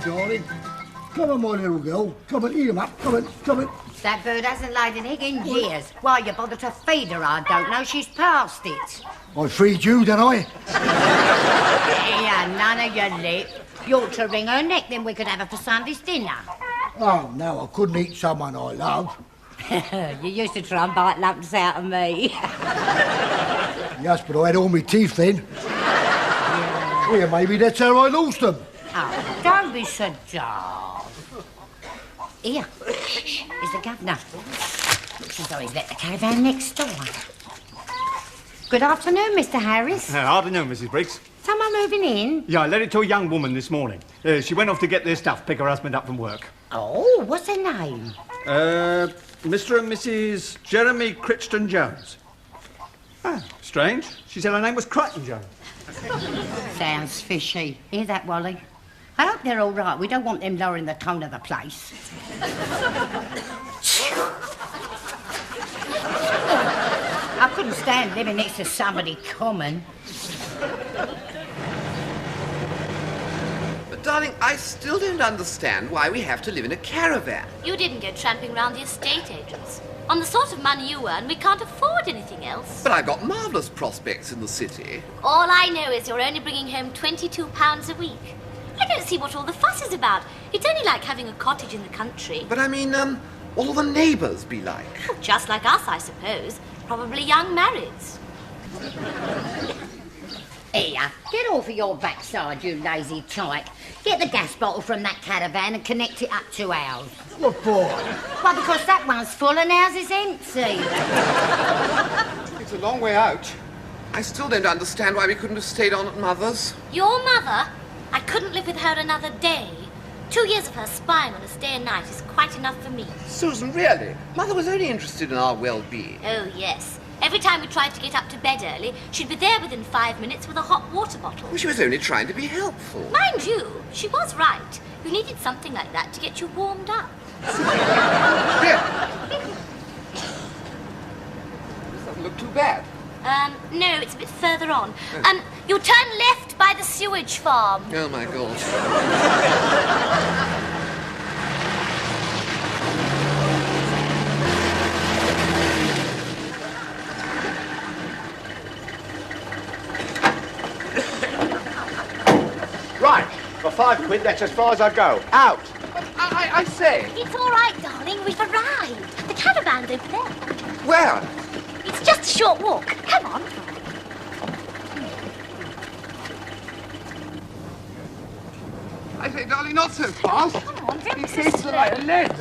darling. Come on, my little girl. Come on, eat 'em up. Come on, come on. That bird hasn't laid an egg in years. Why you bother to feed her, I don't know. She's past it. I feed you, don't I? Yeah, none of your lip. You ought to wring her neck, then we could have her for Sunday's dinner. Oh, no, I couldn't eat someone I love. You used to try and bite lumps out of me. Yes, but I had all my teeth then. Yeah, maybe that's how I lost them. Oh, don't be so dull. Here, is the governor. Looks as though he's let the caravan next door. Good afternoon, Mr. Harris. Afternoon, Mrs. Briggs. Someone moving in? Yeah, I let it to a young woman this morning. She went off to get their stuff, pick her husband up from work. Oh, what's her name? Mr. and Mrs. Jeremy Crichton Jones. Ah, strange. She said her name was Crichton Jones. Sounds fishy. Hear that, Wally? I hope they're all right. We don't want them lowering the tone of the place. I couldn't stand living next to somebody common. But, darling, I still don't understand why we have to live in a caravan. You didn't go tramping round the estate agents. On the sort of money you earn, we can't afford anything else. But I've got marvellous prospects in the city. All I know is you're only bringing home £22 a week. I don't see what all the fuss is about. It's only like having a cottage in the country. But I mean, what will the neighbours be like? Well, just like us, I suppose. Probably young marrieds. Here, get off of your backside, you lazy tyke. Get the gas bottle from that caravan and connect it up to ours. What for? Well, because that one's full and ours is empty. It's a long way out. I still don't understand why we couldn't have stayed on at Mother's. Your mother? I couldn't live with her another day. 2 years of her spying on us day and night is quite enough for me. Susan, really? Mother was only interested in our well-being. Oh, yes. Every time we tried to get up to bed early, she'd be there within 5 minutes with a hot water bottle. Well, she was only trying to be helpful. Mind you, she was right. You needed something like that to get you warmed up. Here. Doesn't look too bad. No, it's a bit further on. You'll turn left by the sewage farm. Oh, my God. Right, for £5, that's as far as I go. Out! I say. It's all right, darling. We've arrived. The caravan's over there. Where? It's just a short walk. Come on. I say, darling, not so fast. Come on, don't be In so case the light slow. lead.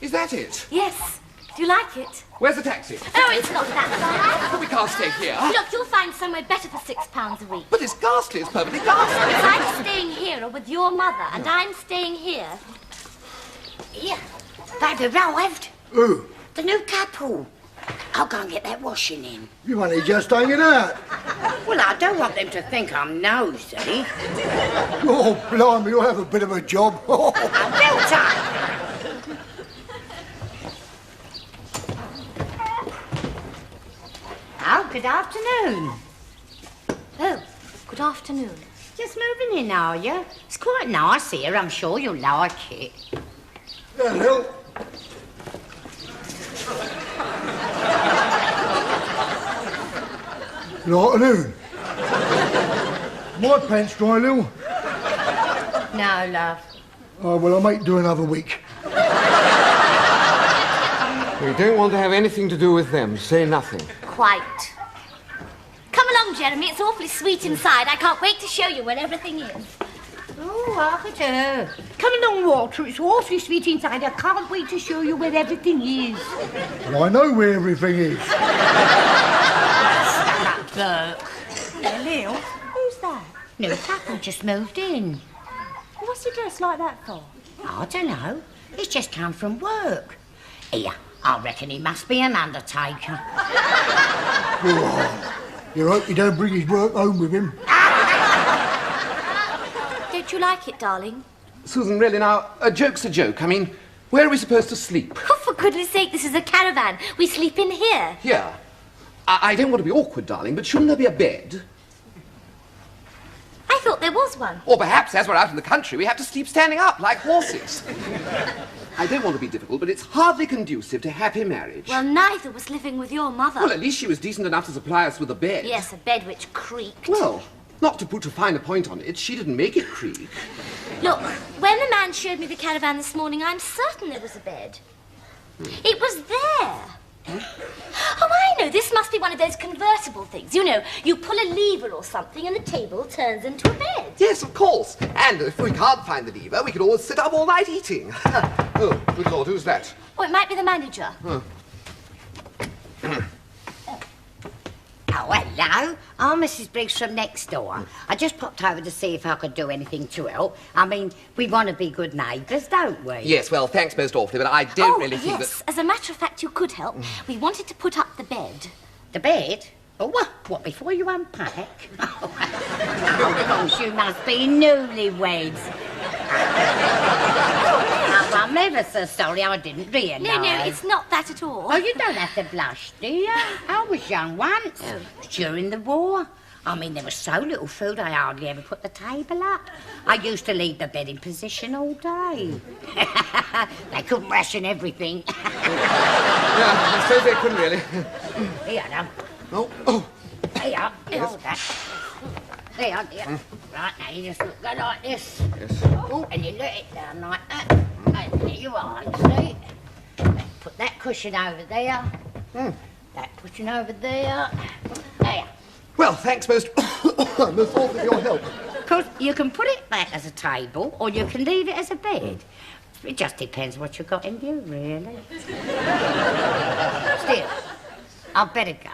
Is that it? Yes. Do you like it? Where's the taxi? Oh, it's not that But we can't stay here. bad. Look, you'll find somewhere better for £6 a week. But it's ghastly. It's perfectly ghastly. If I'm staying here or with your mother, and I'm staying here. Here, they've arrived. Who? The new couple. I'll go and get that washing in. You only just hanging out. Well, I don't want them to think I'm nosy. Oh, blimey, you'll have a bit of a job. Well done. Oh, good afternoon. Oh, good afternoon. Just moving in, are you? It's quite nice here. I'm sure you'll like it. Hello. Good afternoon. My pants dry, Lil? No, love. Oh, well, I might do another week. We don't want to have anything to do with them. Say nothing. Quite. Come along, Jeremy. It's awfully sweet inside. I can't wait to show you where everything is. Oh, I do. Come along, Walter. It's awfully sweet inside. I can't wait to show you where everything is. Well, I know where everything is. Burke. Hello, Neil. Who's that? New couple just moved in. What's he dressed like that for? I don't know. He's just come from work. Here, I reckon he must be an undertaker. Oh, you hope he don't bring his work home with him. Don't you like it, darling? Susan, really now, a joke's a joke. I mean, where are we supposed to sleep? Oh, for goodness sake, this is a caravan. We sleep in here. Here. I don't want to be awkward, darling, but shouldn't there be a bed? I thought there was one. Or perhaps, as we're out in the country, we have to sleep standing up like horses. I don't want to be difficult, but it's hardly conducive to happy marriage. Well, neither was living with your mother. Well, at least she was decent enough to supply us with a bed. Yes, a bed which creaked. Well, not to put a finer point on it, she didn't make it creak. Look, when the man showed me the caravan this morning, I'm certain there was a bed. It was there. Oh, I know. This must be one of those convertible things. You know, you pull a lever or something and the table turns into a bed. Yes, of course. And if we can't find the lever, we could always sit up all night eating. Oh, good Lord, who's that? Oh, it might be the manager. Oh, hello. I'm Mrs. Briggs from next door. I just popped over to see if I could do anything to help. I mean, we want to be good neighbours, don't we? Yes, well, thanks most awfully, but I don't really think yes. As a matter of fact, you could help. We wanted to put up the bed. The bed? Oh, what, before you unpack? Oh, of course, you must be newlyweds. Oh, I'm ever so sorry, I didn't realise. No, it's not that at all. Oh, you don't have to blush, do you? I was young once, during the war. I mean, there was so little food, I hardly ever put the table up. I used to leave the bed in position all day. They couldn't ration everything. Yeah, I suppose they couldn't really. Here, now. Oh. Here, hold that. There, dear. Right, now you just look like this. Yes. Oh, and you let it down like that. And there you are, you see. Put that cushion over there. That cushion over there. There. Well, thanks most awfully for your help. Because you can put it back as a table or you can leave it as a bed. It just depends what you've got in view, really. Still, I'd better go.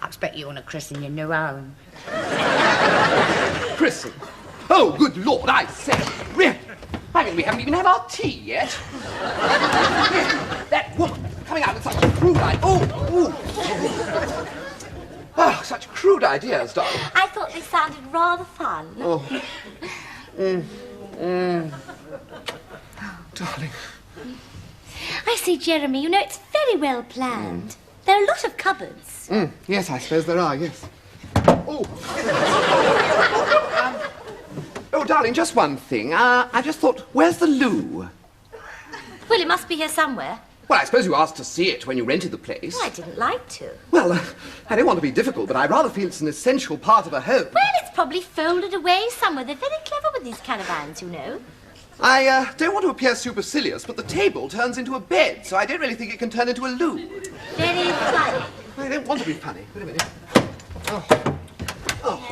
I expect you want to christen your new home. Christen? Oh, good Lord, I say. Really? I mean, we haven't even had our tea yet. That woman coming out with such a crude idea. Oh, such crude ideas, darling. I thought they sounded rather fun. Oh. Darling. I see, Jeremy, you know, it's very well planned. There are a lot of cupboards. Yes, I suppose there are, yes. Oh, darling, just one thing. I just thought, where's the loo? Well, it must be here somewhere. Well, I suppose you asked to see it when you rented the place. Well, I didn't like to. Well, I don't want to be difficult, but I rather feel it's an essential part of a home. Well, it's probably folded away somewhere. They're very clever with these caravans, you know. I don't want to appear supercilious, but the table turns into a bed, so I don't really think it can turn into a loo. Very funny. I don't want to be funny. Wait a minute. Oh.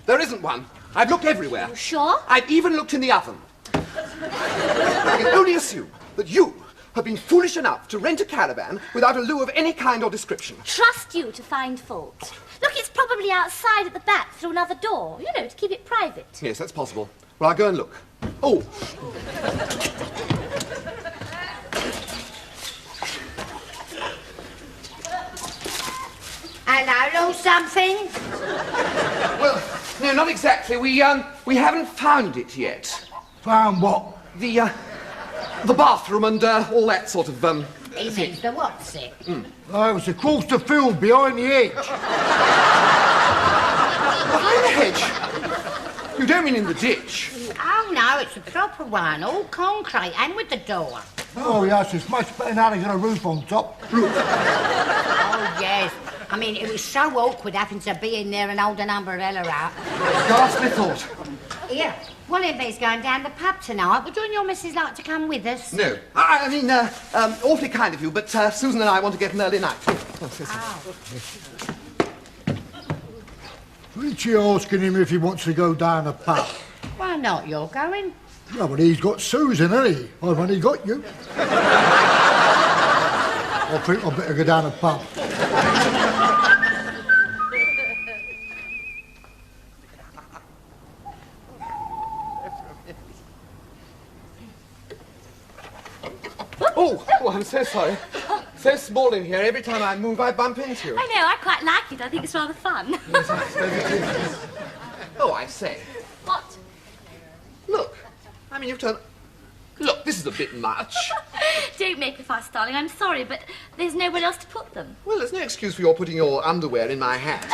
There isn't one. I've looked everywhere. You sure? I've even looked in the oven. I can only assume that you have been foolish enough to rent a caravan without a loo of any kind or description. Trust you to find fault. Look, it's probably outside at the back through another door, you know, to keep it private. Yes, that's possible. Well, I'll go and look. Oh. Hello, something? Well, no, not exactly. We haven't found it yet. Found what? The bathroom and all that sort of He means the what's it? Oh, it's across the field behind the hedge. Behind the hedge? You don't mean in the ditch? Oh, no, it's a proper one, all concrete and with the door. Oh, yes, it's much better now to get a roof on top. Oh, yes. I mean, it was so awkward having to be in there and hold an umbrella out. Ghastly thought. Here, one of these going down the pub tonight. Would you and your missus like to come with us? No. I mean, awfully kind of you, but Susan and I want to get an early night. Isn't she asking him if he wants to go down the pub? Why not? You're going. No, but he's got Susan, hasn't he? I've only got you. I think I'd better go down the pub. Oh, I'm so sorry. So small in here, every time I move I bump into you. I know, I quite like it. I think it's rather fun. Yes, I suppose it is. Oh, I say. What? Look. I mean, you've turned... Look, this is a bit much. Don't make a fuss, darling. I'm sorry, but there's nowhere else to put them. Well, there's no excuse for your putting your underwear in my hat.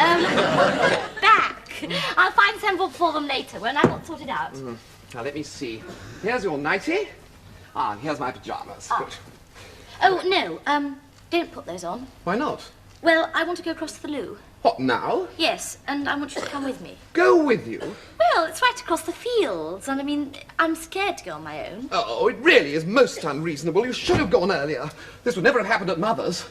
Back. I'll find some for them later when I've got sorted out. Now, let me see. Here's your nightie. Ah, and here's my pyjamas. Ah. Good. Oh, no, don't put those on. Why not? Well, I want to go across to the loo. What, now? Yes, and I want you to come with me. Go with you? Well, it's right across the fields, and I mean, I'm scared to go on my own. Oh, it really is most unreasonable. You should have gone earlier. This would never have happened at Mother's.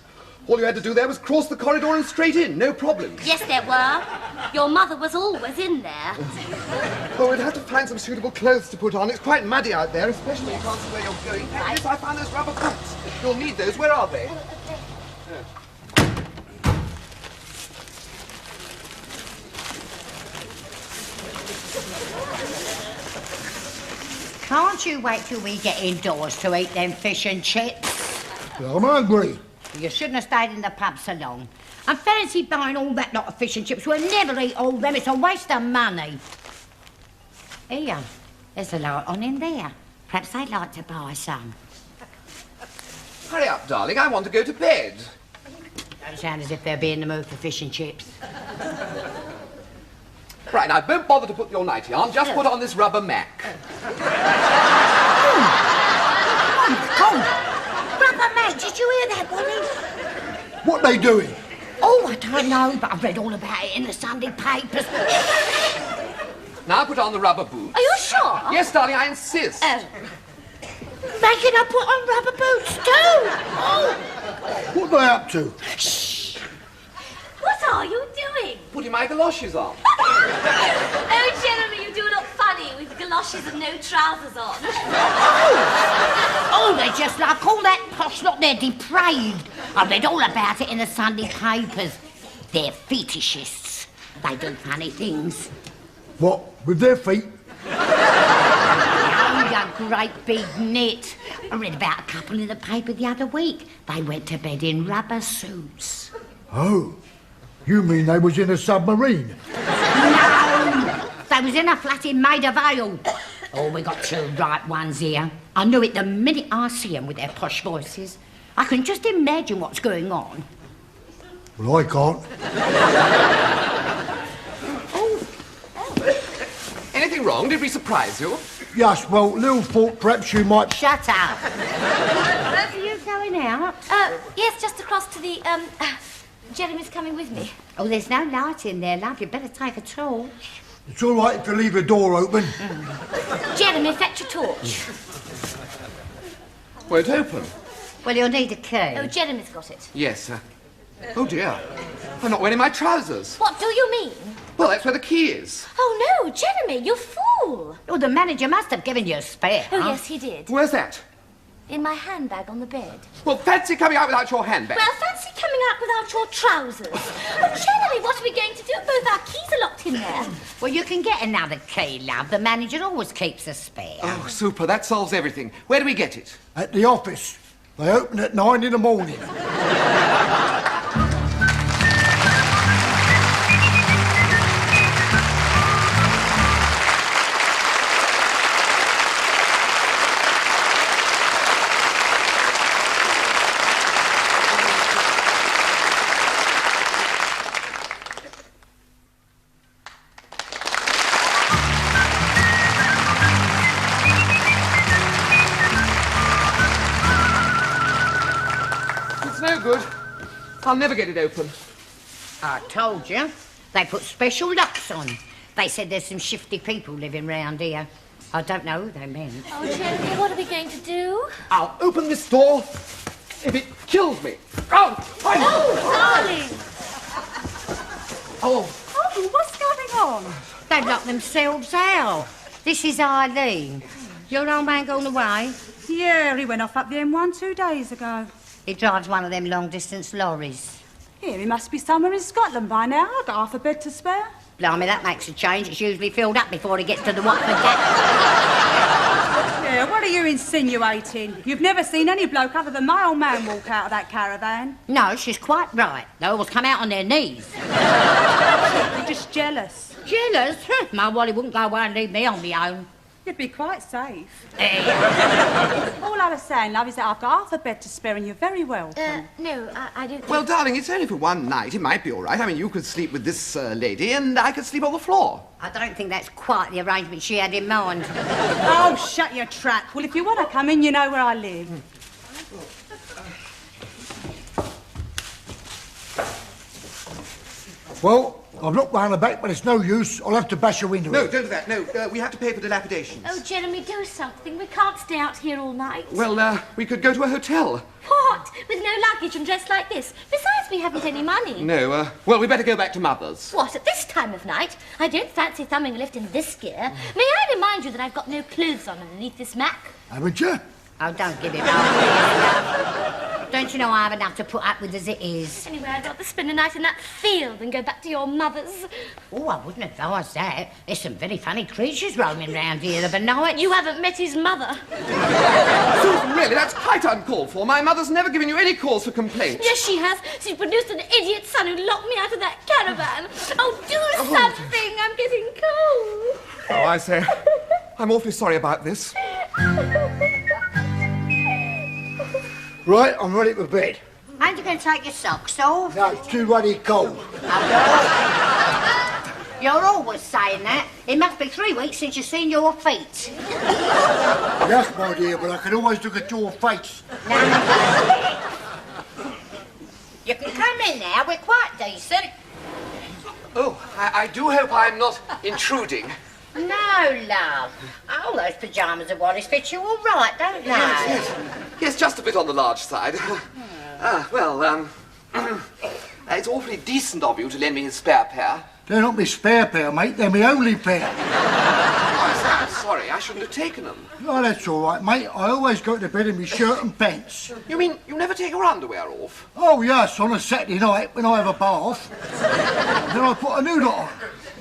All you had to do there was cross the corridor and straight in, no problem. Yes, there were. Your mother was always in there. Oh, we'd have to find some suitable clothes to put on. It's quite muddy out there, especially you can't see where you're going. Yes, I found those rubber boots. You'll need those. Where are they? Can't you wait till we get indoors to eat them fish and chips? Well, I'm hungry. You shouldn't have stayed in the pub so long. I fancy buying all that lot of fish and chips. We'll never eat all them. It's a waste of money. Here, there's a lot on in there. Perhaps they'd like to buy some. Hurry up, darling. I want to go to bed. Don't sound as if they'll be in the mood for fish and chips. Right, now, don't bother to put your nightie on. Just put on this rubber mac. Brother Mac, did you hear that, Bonnie? What they doing? Oh, I don't know, but I've read all about it in the Sunday papers. Now put on the rubber boots. Are you sure? Yes, darling, I insist. Oh. Making her put on rubber boots too. Oh. What they up to? What are you doing? Putting my galoshes on. Oh, Jeremy, you do look funny with galoshes and no trousers on. Oh, they're just like all that posh lot. They're depraved. I read all about it in the Sunday papers. They're fetishists. They do funny things. What, with their feet? Oh, you great big nit. I read about a couple in the paper the other week. They went to bed in rubber suits. Oh, you mean they was in a submarine? No! They was in a flat in Maida Vale. Oh, we got two right ones here. I knew it the minute I see 'em with their posh voices. I can just imagine what's going on. Well, I can't. Anything wrong? Did we surprise you? Yes, well, Lil thought perhaps you might... Shut up. Are you going out? Yes, just across to the, Jeremy's coming with me. Oh, there's no light in there, love. You'd better take a torch. It's all right if you leave the door open. Jeremy, fetch a torch. Won't open. Well, you'll need a key. Oh, Jeremy's got it. Yes, oh, dear. I'm not wearing my trousers. What do you mean? Well, that's where the key is. Oh, no, Jeremy, you fool. Oh, the manager must have given you a spare. Oh, yes, he did. Where's that? In my handbag on the bed. Well, fancy coming out without your handbag. Well, fancy coming out without your trousers. Oh, Jeremy, what are we going to do? Both our keys are locked in there. Well, you can get another key, love. The manager always keeps a spare. Oh, super. That solves everything. Where do we get it? At the office. They open at 9 in the morning. No good. I'll never get it open. I told you. They put special locks on. They said there's some shifty people living round here. I don't know who they meant. Oh, Jeremy, what are we going to do? I'll open this door if it kills me. Oh, Darling! Oh, Oh, what's going on? They've locked themselves out. This is Eileen. Your old man gone away? Yeah, he went off up the M1 2 days ago. He drives one of them long-distance lorries. Here, he must be somewhere in Scotland by now. I've got half a bed to spare. Blimey, that makes a change. It's usually filled up before he gets to the Watford Gap. dear, what are you insinuating? You've never seen any bloke other than my old man walk out of that caravan. No, she's quite right. They always come out on their knees. You're just jealous. Jealous? My Wally wouldn't go away and leave me on my own. You'd be quite safe. Eh. All I was saying, love, is that I've got half a bed to spare and you're very welcome. No, I don't think... Well, darling, it's only for one night. It might be all right. I mean, you could sleep with this lady and I could sleep on the floor. I don't think that's quite the arrangement she had in mind. Oh, shut your trap. Well, if you want to come in, you know where I live. Well, I've looked round the back, but it's no use. I'll have to bash your window No, in. don't do that. No, we have to pay for dilapidations. Oh, Jeremy, do something. We can't stay out here all night. Well, we could go to a hotel. What? With no luggage and dressed like this? Besides, we haven't any money. No, well, we better go back to Mother's. What, at this time of night? I don't fancy thumbing a lift in this gear. May I remind you that I've got no clothes on underneath this mac? Haven't you? Oh, don't give it up. Don't you know I have enough to put up with as it is? Anyway, I'd rather spend a night in that field than go back to your mother's. Oh, I wouldn't advise that. There's some very funny creatures roaming round here of a night. You haven't met his mother. Susan, really, that's quite uncalled for. My mother's never given you any cause for complaint. Yes, she has. She's produced an idiot son who locked me out of that caravan. Oh, do something. I'm getting cold. Oh, I say, I'm awfully sorry about this. Right, I'm ready for bed. Aren't you going to take your socks off? No, it's too bloody cold. You're always saying that. It must be 3 weeks since you've seen your feet. Yes, my dear, but I can always look at your face. You can come in now. We're quite decent. Oh, I do hope I'm not intruding. No, love. Oh, those pyjamas of Wallace fit you all right, don't they? Yes, just a bit on the large side. It's awfully decent of you to lend me his spare pair. They're not my spare pair, mate. They're my only pair. I'm sorry, I shouldn't have taken them. Oh, that's all right, mate. I always go to bed in my shirt and pants. You mean you never take your underwear off? Oh, yes, on a Saturday night when I have a bath. Then I put a new lot on.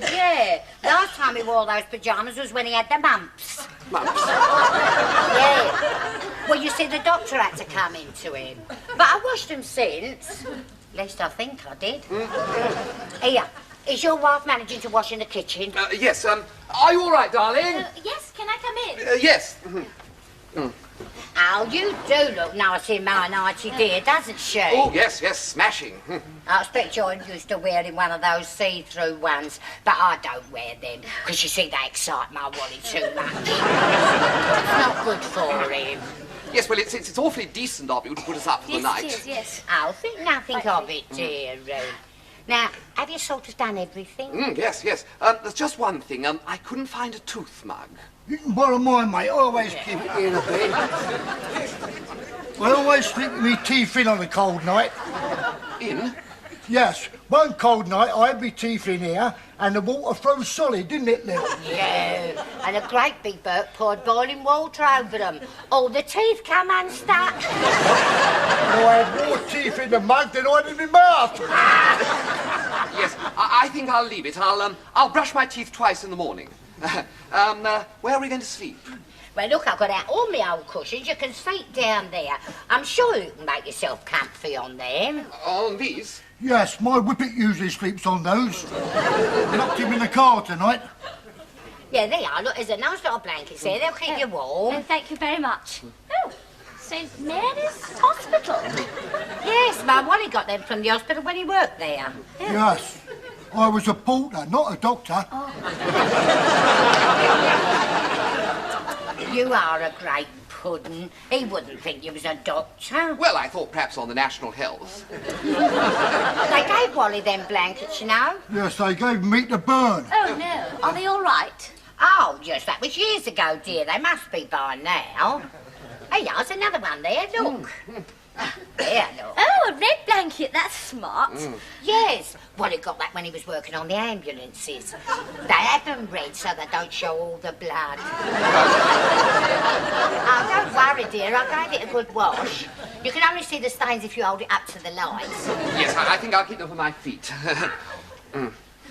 Yeah. Last time he wore those pyjamas was when he had the mumps. Mumps? Yeah. Well, you see, the doctor had to come into him. But I washed them since. At least I think I did. Here. Is your wife managing to wash in the kitchen? Yes, are you all right, darling? Yes, can I come in? Yes. Oh, you do look nice in my nighty, dear, doesn't she? Oh, yes, smashing. I expect you're used to wearing one of those see-through ones, but I don't wear them, because you see, they excite my Wally too much. It's not good for him. Yes, well, it's awfully decent of you to put us up for the night. Yes, it is, yes. I'll think nothing of it, dear. Now, have you sort of done everything? Yes. There's just one thing. I couldn't find a tooth mug. You can borrow mine, mate. I always keep it in the bed. I always sleep with my teeth in on a cold night. In? Yes, one cold night I had my teeth in here and the water froze solid, didn't it, Lil? Yeah, and a great big Burke poured boiling water over them. All the teeth come unstuck. I had more teeth in the mug than I had in my mouth. Yes, I think I'll leave it. I'll brush my teeth twice in the morning. Where are we going to sleep? Well, look, I've got out all my old cushions. You can sleep down there. I'm sure you can make yourself comfy on them. On these? Yes, my whippet usually sleeps on those. Locked him in the car tonight. Yeah, there you are. Look, there's a nice little blankets there. They'll keep you warm. Oh, thank you very much. Oh, St. Mary's Hospital. Yes, my Wally got them from the hospital when he worked there. Yes. I was a porter, not a doctor. You are a great puddin'. He wouldn't think you was a doctor. Well, I thought perhaps on the National Health. They gave Wally them blankets, you know. Yes, they gave me to burn. Oh, no. Are they all right? Oh, yes, that was years ago, dear. They must be by now. Hey, there's another one there, look. There, look. Oh, a red blanket. That's smart. Yes. Wally got that when he was working on the ambulances. They have them red so they don't show all the blood. Oh, don't worry, dear. I gave it a good wash. You can only see the stains if you hold it up to the light. Yes, I think I'll keep them for my feet.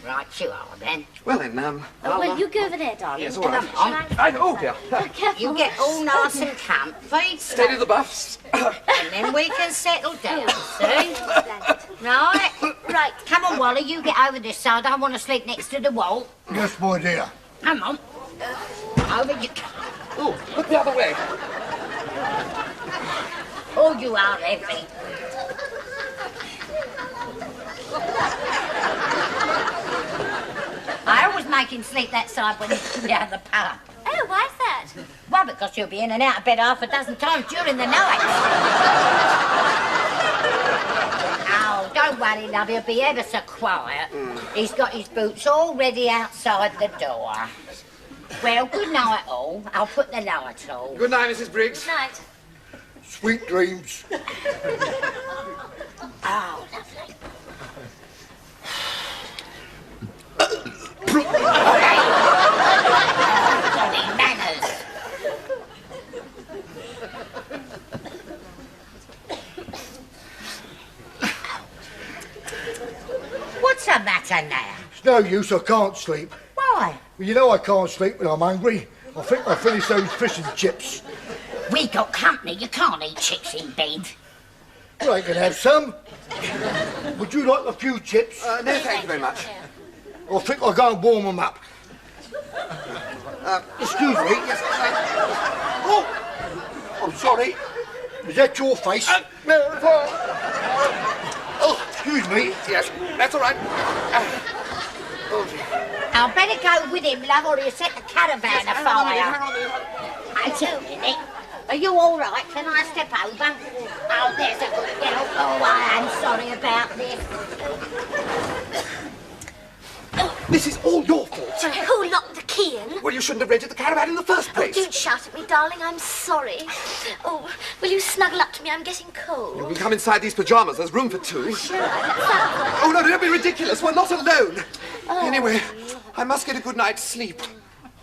Right, you are then. Well then, well, you go over there, darling. Yes, all right. Come on. Oh dear. Careful. You get all nice and comfy. Steady the buffs. And then we can settle down, see? Blanket. Right? Right. Come on, Wally, you get over this side. I want to sleep next to the wall. Yes, my dear. Come on. Over you come. Oh, look the other way. Oh, you are heavy. I always make him sleep that side when he's down the pub. Oh, why's that? Well, because you'll be in and out of bed half a dozen times during the night. Oh, don't worry, love, he'll be ever so quiet. He's got his boots all ready outside the door. Well, good night, all. I'll put the light on. Good night, Mrs. Briggs. Night. Sweet dreams. Oh, lovely. Bloody manners. What's the matter now? It's no use, I can't sleep. Why? Well, you know I can't sleep when I'm hungry. I think I finished those fish and chips. We got company. You can't eat chips in bed. Well, I can have some. Would you like a few chips? No, thank you very much. I think I'll go and warm them up. Excuse me. Yes, Oh, I'm sorry. Is that your face? Oh, excuse me. yes, that's all right. I'll better go with him, love, or he'll set the caravan afire. Hang on a minute. Wait a minute. Are you all right? Can I step over? Oh, there's a good girl. Oh, I am sorry about this. This is all your fault. Who locked the key in? Well, you shouldn't have rented the caravan in the first Oh, place. don't shout at me, darling. I'm sorry. Oh, will you snuggle up to me? I'm getting cold. You can come inside these pyjamas. There's room for two. Sure, that's Oh, no, don't be ridiculous. We're not alone. Anyway, I must get a good night's sleep.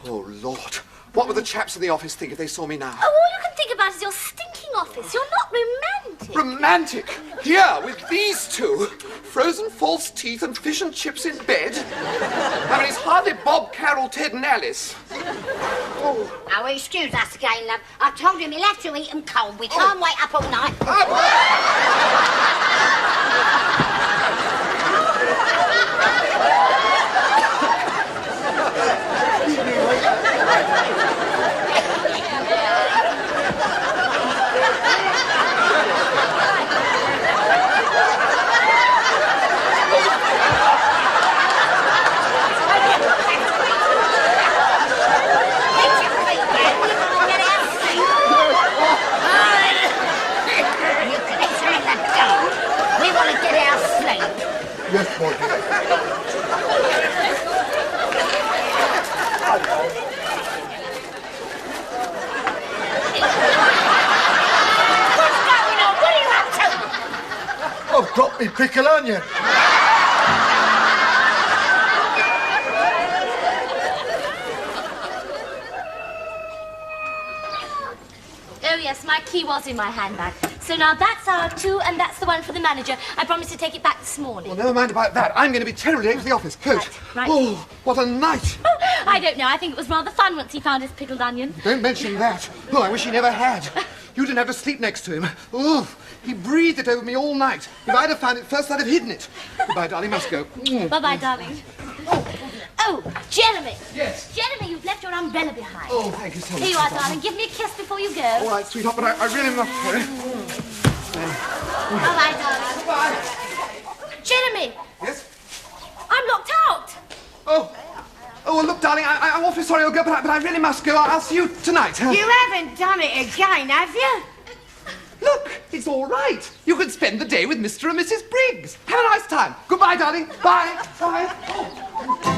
Oh, Lord. What would the chaps in the office think if they saw me now? Oh, all you can think about is your stinking office. You're not romantic. Romantic? Here, with these two? Frozen false teeth and fish and chips in bed? I mean, it's hardly Bob, Carol, Ted and Alice. Oh, excuse us again, love. I told him he'll have to eat them cold. We can't wait up all night. Yes, my dear. What's going on? What are you up to? I've dropped me pickled onion. Oh, yes, my key was in my handbag. So now that's our two, and that's the one for the manager. I promised to take it back this morning. Well, never mind about that. I'm going to be terribly late for the office. Coach. Right. Oh, what a night. Oh, I don't know. I think it was rather fun once he found his pickled onion. Don't mention that. Oh, I wish he never had. You didn't have to sleep next to him. Oh, he breathed it over me all night. If I'd have found it first, I'd have hidden it. Goodbye, darling. Must go. Bye-bye, darling. Oh, Jeremy. Yes. Jeremy, you've left your umbrella behind. Oh, thank you so much. Here you are, darling. Give me a kiss before you go. All right, sweetheart, but I really must go. Bye-bye, darling. Bye. Jeremy, Yes? I'm locked out. Oh, well, look, darling, I'm awfully sorry, old girl, but I really must go. I'll see you tonight. Huh? You haven't done it again, have you? Look, it's all right. You could spend the day with Mr. and Mrs. Briggs. Have a nice time. Goodbye, darling. Bye. Bye. Oh.